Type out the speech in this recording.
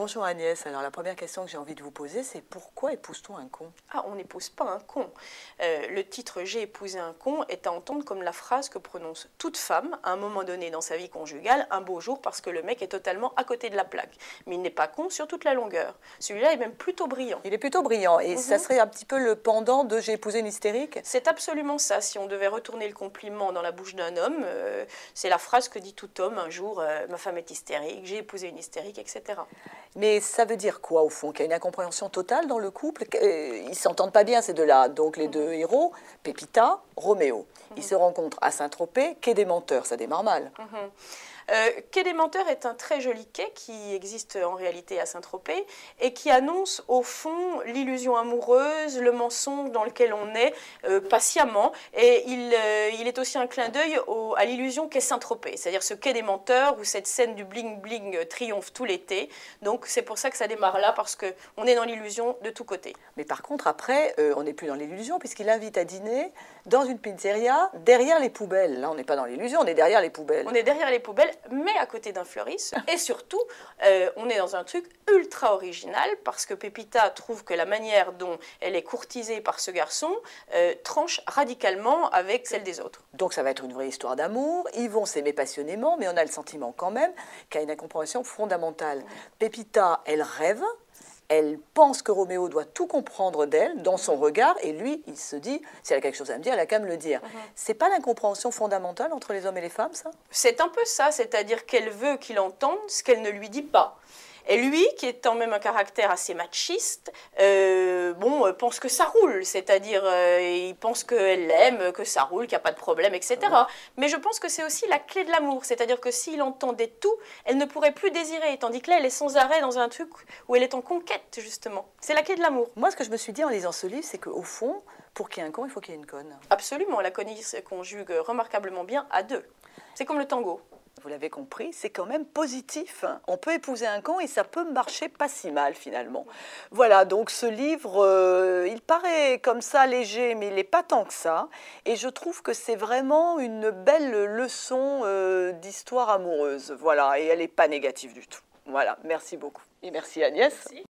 Bonjour Agnès, alors la première question que j'ai envie de vous poser, c'est pourquoi épouse-t-on un con? Ah, on n'épouse pas un con. Le titre « J'ai épousé un con » est à entendre comme la phrase que prononce toute femme à un moment donné dans sa vie conjugale, un beau jour, parce que le mec est totalement à côté de la plaque. Mais il n'est pas con sur toute la longueur. Celui-là est même plutôt brillant. Il est plutôt brillant et ça serait un petit peu le pendant de J'ai épousé une hystérique? C'est absolument ça. Si on devait retourner le compliment dans la bouche d'un homme, c'est la phrase que dit tout homme un jour, ma femme est hystérique, j'ai épousé une hystérique, etc. Mais ça veut dire quoi au fond? Qu'il y a une incompréhension totale dans le couple? Ils ne s'entendent pas bien ces deux-là. Donc les deux héros, Pépita, Roméo. Ils se rencontrent à Saint-Tropez, quai des Menteurs, ça démarre mal. Quai des Menteurs est un très joli quai qui existe en réalité à Saint-Tropez et qui annonce au fond l'illusion amoureuse, le mensonge dans lequel on est patiemment. Et il est aussi un clin d'œil à l'illusion qu'est Saint-Tropez, c'est-à-dire ce quai des Menteurs où cette scène du bling-bling triomphe tout l'été. Donc c'est pour ça que ça démarre là, parce qu'on est dans l'illusion de tous côtés. Mais par contre, après, on n'est plus dans l'illusion puisqu'il invite à dîner dans une pizzeria derrière les poubelles. Là, on n'est pas dans l'illusion, on est derrière les poubelles. On est derrière les poubelles, mais à côté d'un fleuriste. Et surtout, on est dans un truc ultra original parce que Pépita trouve que la manière dont elle est courtisée par ce garçon tranche radicalement avec celle des autres. Donc ça va être une vraie histoire d'amour. Ils vont s'aimer passionnément, mais on a le sentiment quand même qu'il y a une incompréhension fondamentale. Pépita, elle rêve. Elle pense que Roméo doit tout comprendre d'elle, dans son regard, et lui, il se dit, si elle a quelque chose à me dire, elle a qu'à me le dire. C'est pas l'incompréhension fondamentale entre les hommes et les femmes, ça? C'est un peu ça, c'est-à-dire qu'elle veut qu'il entende ce qu'elle ne lui dit pas. Et lui, qui est quand même un caractère assez machiste, pense que ça roule, c'est-à-dire il pense qu'elle l'aime, que ça roule, qu'il n'y a pas de problème, etc. Mais je pense que c'est aussi la clé de l'amour, c'est-à-dire que s'il entendait tout, elle ne pourrait plus désirer, tandis que là, elle est sans arrêt dans un truc où elle est en conquête, justement. C'est la clé de l'amour. Moi, ce que je me suis dit en lisant ce livre, c'est qu'au fond, pour qu'il y ait un con, il faut qu'il y ait une conne. Absolument, la connie se conjugue remarquablement bien à deux. C'est comme le tango. Vous l'avez compris, c'est quand même positif. On peut épouser un con et ça peut marcher pas si mal finalement. Voilà, donc ce livre, il paraît comme ça léger, mais il n'est pas tant que ça. Et je trouve que c'est vraiment une belle leçon d'histoire amoureuse. Voilà, et elle n'est pas négative du tout. Voilà, merci beaucoup. Et merci Agnès. Merci.